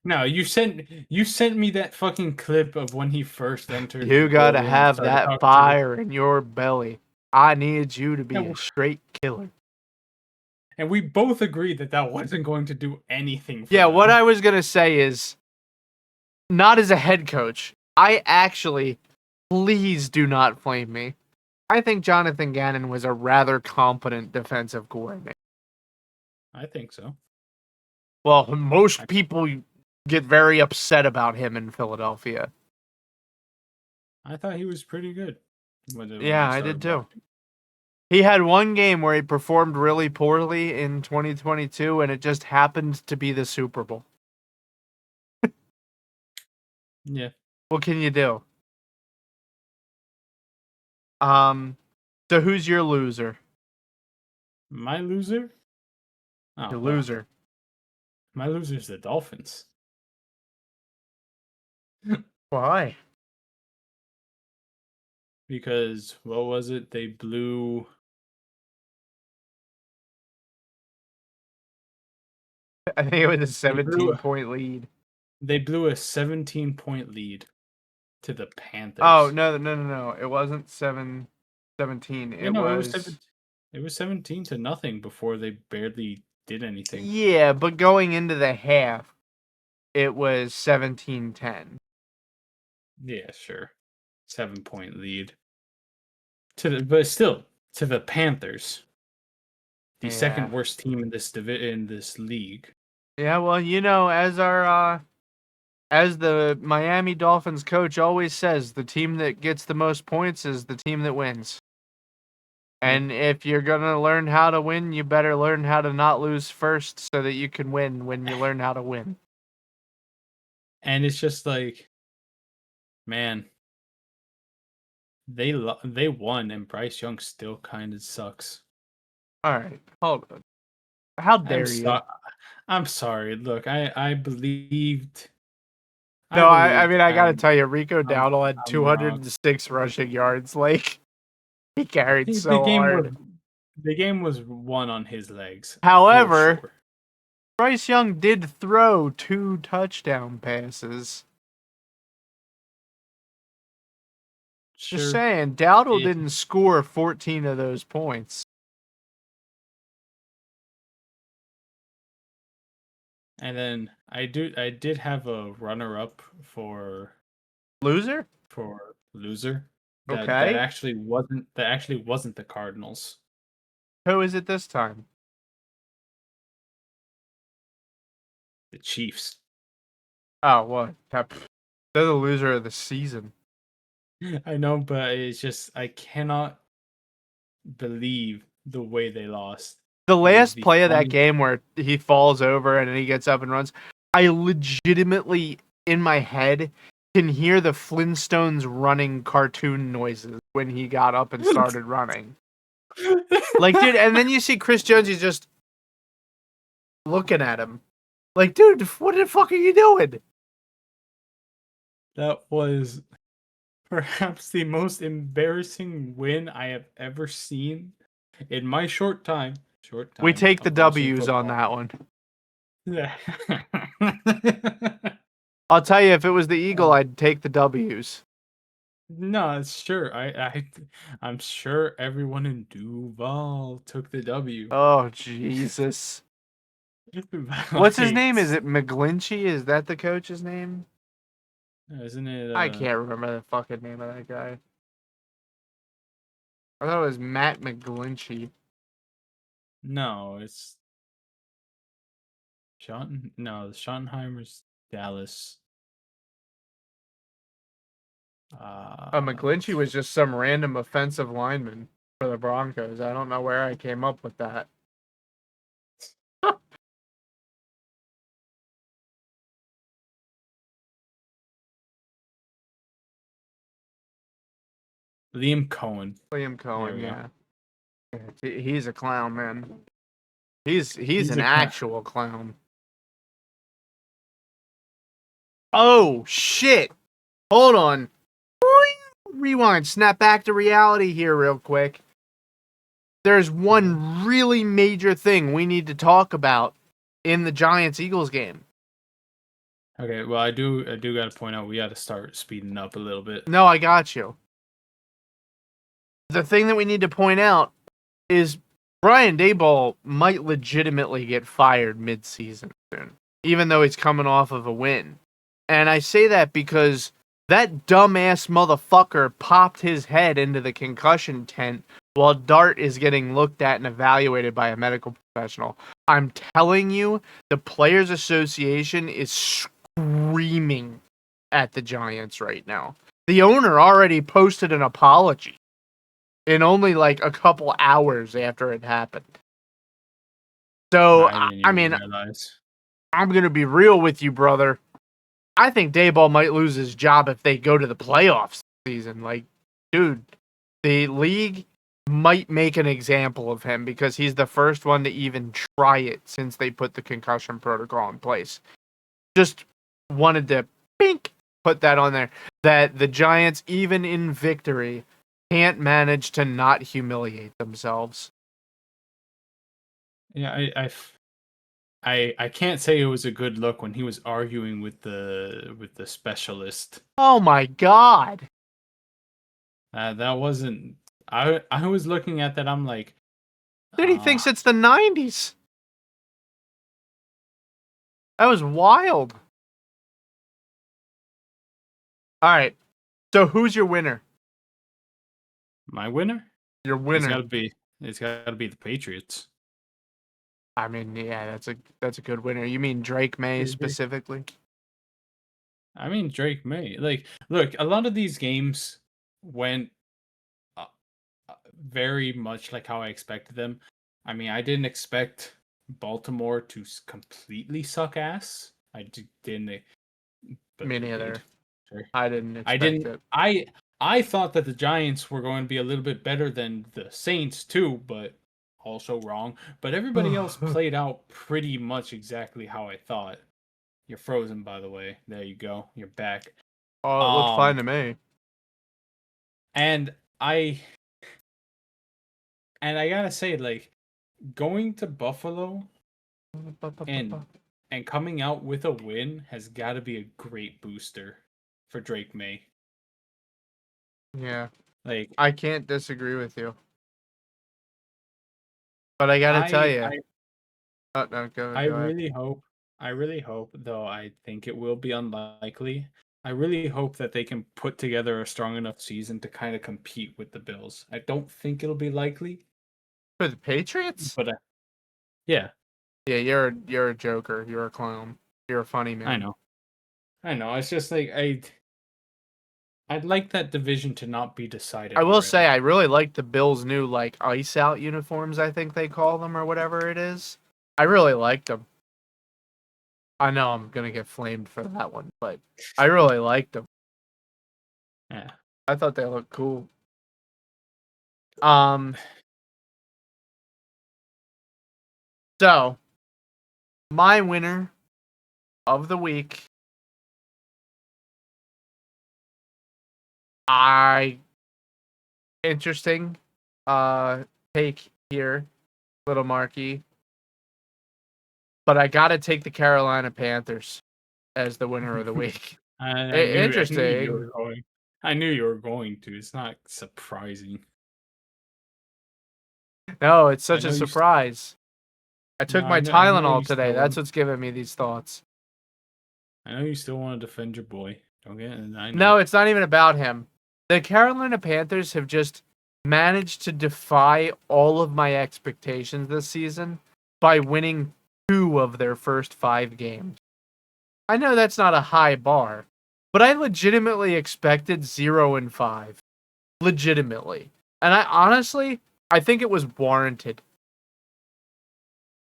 No, you sent me that fucking clip of when he first entered. You got to have that fire in your belly. I need you to be a straight killer. And we both agreed that wasn't going to do anything for them. them. What I was going to say is not as a head coach. I actually, please do not flame me. I think Jonathan Gannon was a rather competent defensive coordinator. I think so. Well, most people get very upset about him in Philadelphia. I thought he was pretty good. Yeah, I did too. He had one game where he performed really poorly in 2022, and it just happened to be the Super Bowl. Yeah. What can you do? So who's your loser? My loser? Oh, Your well, loser. my loser's the Dolphins. Why? Because, what was it? They blew... I think it was a They blew, 17-point lead. they blew a 17-point lead to the Oh, Panthers. no. It wasn't 17. Yeah, It no, was... it was 17 to nothing before they barely did anything. Yeah, but going into the half, it was 17-10. Yeah, sure. 7-point lead. But still, to the Panthers. The Yeah. second worst team in this league. Yeah, well, as the Miami Dolphins coach always says, the team that gets the most points is the team that wins. And if you're going to learn how to win, you better learn how to not lose first so that you can win when you learn how to win. And it's just like, man, they won, and Bryce Young still kind of sucks. All right, hold on. How I'm dare you? sorry. I'm sorry. Look, I believed. No, I believed mean, I got to tell you, Rico I'm, Dowdle had I'm wrong. 206 rushing yards. Like, he carried The so game was hard. the game was won on his legs. For However, sure. Bryce Young did throw 2 touchdown passes. Sure. Just saying, Dowdle didn't score 14 of those points. And then I did have a runner up for Loser? loser. That Okay. actually wasn't the Cardinals. Who is it this time? The Chiefs. Oh, what? They're the loser of the season. I know, but it's just I cannot believe the way they lost. The It was last the play of that funny game where he falls over and then he gets up and runs, I legitimately, in my head, can hear the Flintstones running cartoon noises when he got up and started running. Like, dude, and then you see Chris Jones, he's just looking at him. Like, dude, what the fuck are you doing? That was perhaps the most embarrassing win I have ever seen in my short time. We take the Of watching W's on football. that one. Yeah. I'll tell you, if it was the Eagle, I'd take the W's. No, it's sure. I'm sure everyone in Duval took the W. Oh, Jesus. What's his name? Is it McGlinchey? Is that the coach's name? Isn't it? I can't remember the fucking name of that guy. I thought it was Matt McGlinchey. No, it's No, Schottenheimer's Dallas. McGlinchey was just some random offensive lineman for the Broncos. I don't know where I came up with that. Liam Cohen. Liam Cohen, There yeah. He's a clown, man. He's an a actual clown. Oh, shit. Hold on. Rewind. Snap back to reality here real quick. There's one really major thing we need to talk about in the Giants-Eagles game. Okay, well, I do got to point out we got to start speeding up a little bit. No, I got you. The thing that we need to point out is Brian Daboll might legitimately get fired mid-season soon, even though he's coming off of a win. And I say that because that dumbass motherfucker popped his head into the concussion tent while Dart is getting looked at and evaluated by a medical professional. I'm telling you, the Players Association is screaming at the Giants right now. The owner already posted an apology in only like a couple hours after it happened. So, I didn't I even mean, realize. I'm going to be real with you, brother. I think Dayball might lose his job if they go to the playoffs this season. Like, dude, the league might make an example of him because he's the first one to even try it since they put the concussion protocol in place. Just wanted to put that on there. That the Giants, even in victory, can't manage to not humiliate themselves. Yeah, I can't say it was a good look when he was arguing with the specialist. Oh my god. That wasn't. I was looking at that. I'm like, Dude, he thinks it's the 90s. That was wild. All right. So who's your winner? my winner. Your It's winner. got to be. It's got to be the Patriots. I mean, yeah, that's a good winner. You mean Drake May Mhm. specifically? I mean Drake May. Like, look, a lot of these games went uh, very much like how I expected them. I mean, I didn't expect Baltimore to completely suck ass. Didn't, but Me they neither. did. Sure. I didn't I expect didn't. it. I thought that the Giants were going to be a little bit better than the Saints too, but also wrong. But everybody else played out pretty much exactly how I thought. You're frozen, by the way. There you go. You're back. Oh, it looked fine Um, to me. and I I gotta say, like, going to Buffalo and coming out with a win has got to be a great booster for Drake May. Yeah, Like, I can't disagree with you. But I gotta tell I you. I Oh, no, go I ahead. really hope, though I think it will be unlikely. I really hope that they can put together a strong enough season to kind of compete with the Bills. I don't think it'll be likely, For the Patriots? but yeah, Yeah, you're a joker. You're a clown. You're a funny I man. know. I know. It's just like I'd like that division to not be decided I will say already. I really like the Bills' new like ice out uniforms, I think they call them or whatever it is. I really like them. I know I'm gonna get flamed for that one, but I really liked them. Yeah. I thought they looked cool. Um, so my winner of the week, I interesting take here, little Marky, but I gotta take the Carolina Panthers as the winner of the week. I knew you Interesting. were going. I knew you were going to. It's not surprising. No, it's I such a know you. surprise. I No, took my I know Tylenol you today. still That's want. what's giving me these thoughts. I know you still want to defend your boy. Don't get. I know. No, it's not even about him. The Carolina Panthers have just managed to defy all of my expectations this season by winning 2 of their first 5 games. I know that's not a high bar, but I legitimately expected 0-5. Legitimately. And I think it was warranted.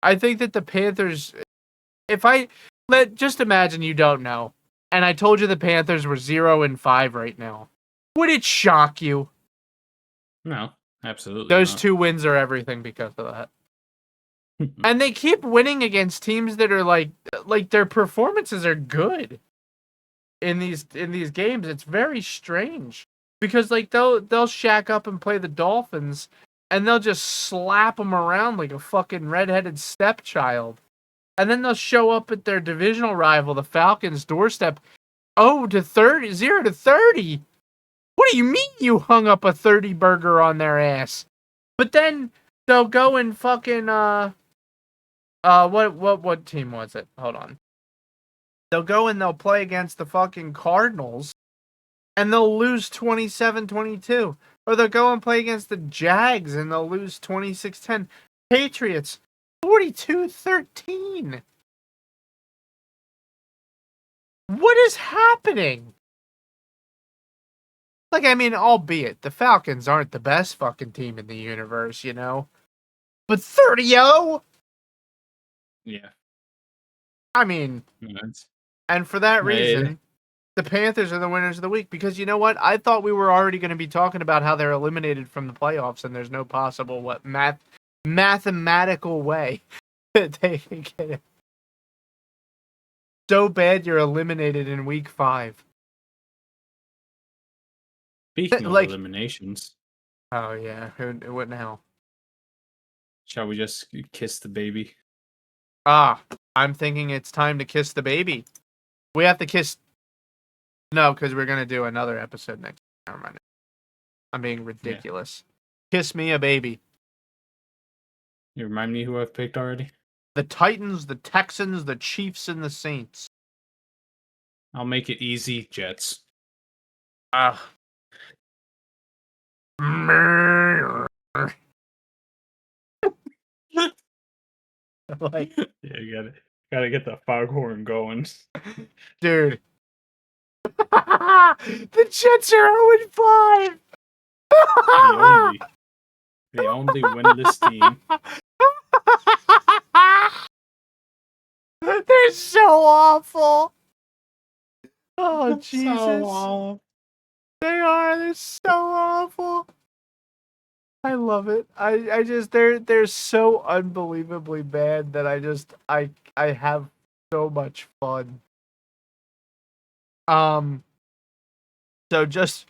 I think that the Panthers, if I just imagine you don't know, and I told you the Panthers were 0-5 right now, would it shock you? No, absolutely Those not. 2 wins are everything because of that. And they keep winning against teams that are like their performances are good in these games. It's very strange because like they'll shack up and play the Dolphins and they'll just slap them around like a fucking redheaded stepchild. And then they'll show up at their divisional rival, the Falcons' doorstep. 0-30, 0-30. What do you mean you hung up a 30 burger on their ass? But then they'll go and fucking what team was it? Hold on. they'll go and they'll play against the fucking Cardinals and they'll lose 27-22. Or they'll go and play against the Jags and they'll lose 26-10. Patriots 42-13. What is happening? Like, I mean, albeit the Falcons aren't the best fucking team in the universe, you know? But 30-0? Yeah. I mean, That's, and for that Yeah, reason, the Panthers are the winners of the week. Because you know what? I thought we were already going to be talking about how they're eliminated from the playoffs and there's no possible mathematical way that they can get it. So bad you're eliminated in week 5. Speaking of Like, eliminations, oh yeah, what now? shall we just kiss the baby? I'm thinking it's time to kiss the baby. We have to kiss. No, because we're gonna do another episode next. Never mind. I'm being ridiculous. Yeah. Kiss me a baby. You remind me who I've picked already? The Titans, the Texans, the Chiefs, and the Saints. I'll make it easy. Jets. Ah. Like, yeah, you gotta get the foghorn going. Dude. The Jets are 0-5. The only winless team. They're so awful. Oh Jesus. So they are. They're so awful. I love it. I just they're so unbelievably bad that I have so much fun. So just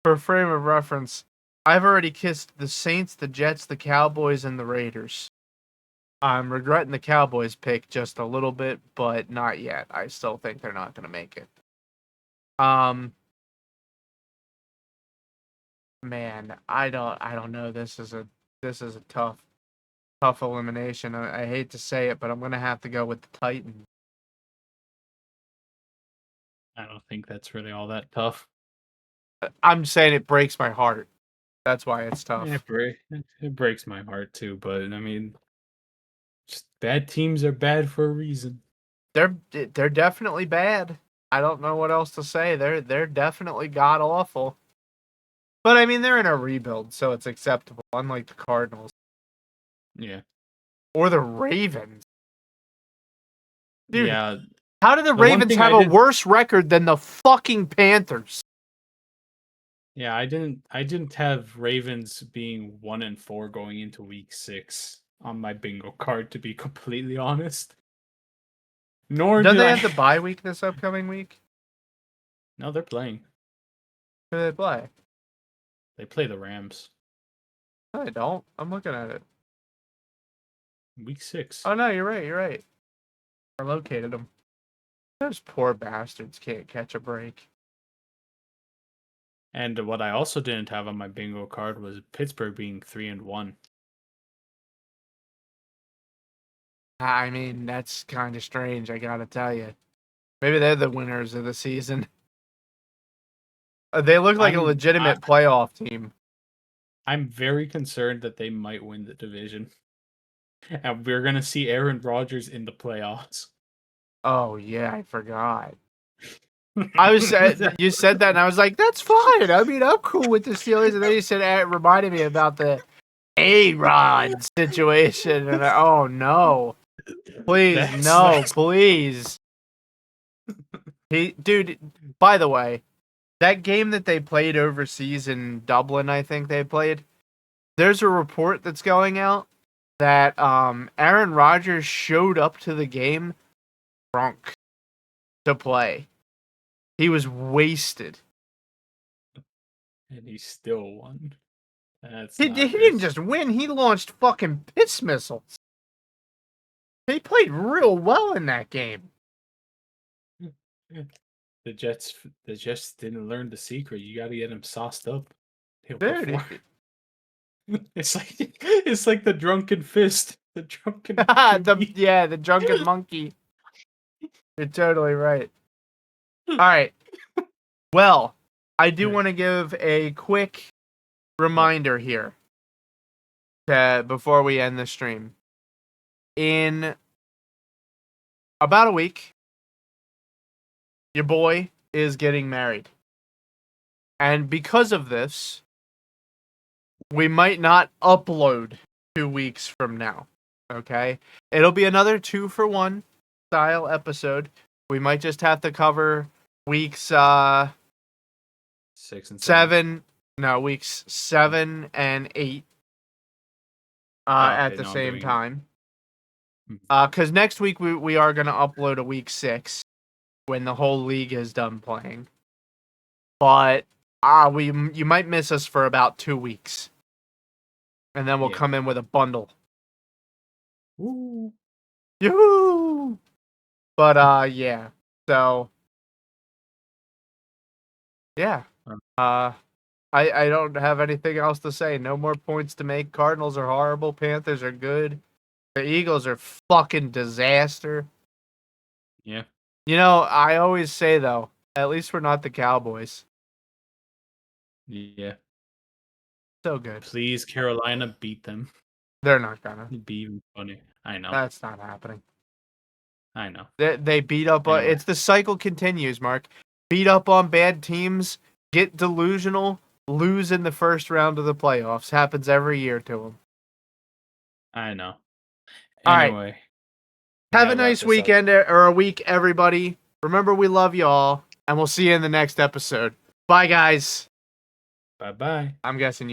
for frame of reference, I've already kissed the Saints, the Jets, the Cowboys, and the Raiders. I'm regretting the Cowboys pick just a little bit, but not yet. I still think they're not going to make it. Man, I don't know. This is a tough elimination. I hate to say it, but I'm going to have to go with the Titans. I don't think that's really all that tough. I'm saying it breaks my heart. That's why it's tough. It breaks my heart too, but I mean, just bad teams are bad for a reason. They're definitely bad. I don't know what else to say. They're definitely god awful. But I mean, they're in a rebuild, so it's acceptable. Unlike the Cardinals. Yeah. Or the Ravens. Dude, yeah. How do the Ravens have a worse record than the fucking Panthers? Yeah, I didn't have Ravens being 1-4 going into week 6 on my bingo card, to be completely honest. Nor Don't do they I have the bye week this upcoming week? No, they're playing. Who do they play? They play the Rams. No, they don't. I'm looking at it. Week 6. Oh no, you're right. I located them. Those poor bastards can't catch a break. And what I also didn't have on my bingo card was Pittsburgh being 3-1. I mean, that's kind of strange, I gotta tell you. Maybe they're the winners of the season. They look like a legitimate playoff team. I'm very concerned that they might win the division. And we're going to see Aaron Rodgers in the playoffs. Oh, yeah, I forgot. You said that, and I was like, that's fine. I mean, I'm cool with the Steelers. And then you said it reminded me about the A-Rod situation. And oh, no. Please, please. Dude, by the way, that game that they played overseas in Dublin, I think they played, there's a report that's going out that Aaron Rodgers showed up to the game drunk to play. He was wasted. And he still won. He didn't just win, he launched fucking piss missiles. He played real well in that game. The Jets didn't learn the secret. You got to get him sauced up. Dude, it's like the drunken fist, the drunken the drunken monkey. You're totally right. All right. Well, I do Yeah. want to give a quick reminder here before we end the stream. In about a week, your boy is getting married. And because of this, we might not upload 2 weeks from now. Okay? It'll be another 2-for-1 style episode. We might just have to cover weeks 6 and 7. weeks 7 and 8 at the No, I'm same doing it. time. Because next week we are going to upload a week 6 when the whole league is done playing. But you might miss us for about 2 weeks. And then we'll come in with a bundle. Woo. Yoo-hoo! But yeah. So yeah. I don't have anything else to say. No more points to make. Cardinals are horrible. Panthers are good. The Eagles are fucking disaster. Yeah. You know, I always say though, at least we're not the Cowboys. Yeah. So good. Please, Carolina, beat them. They're not gonna. It'd be even funny. I know. That's not happening. I know. They beat up. Anyway. It's the cycle continues, Mark. Beat up on bad teams, get delusional, lose in the first round of the playoffs. Happens every year to them. I know. All right. Anyway. Have a nice weekend or a week, everybody. Remember, we love y'all, and we'll see you in the next episode. Bye, guys. Bye-bye. I'm guessing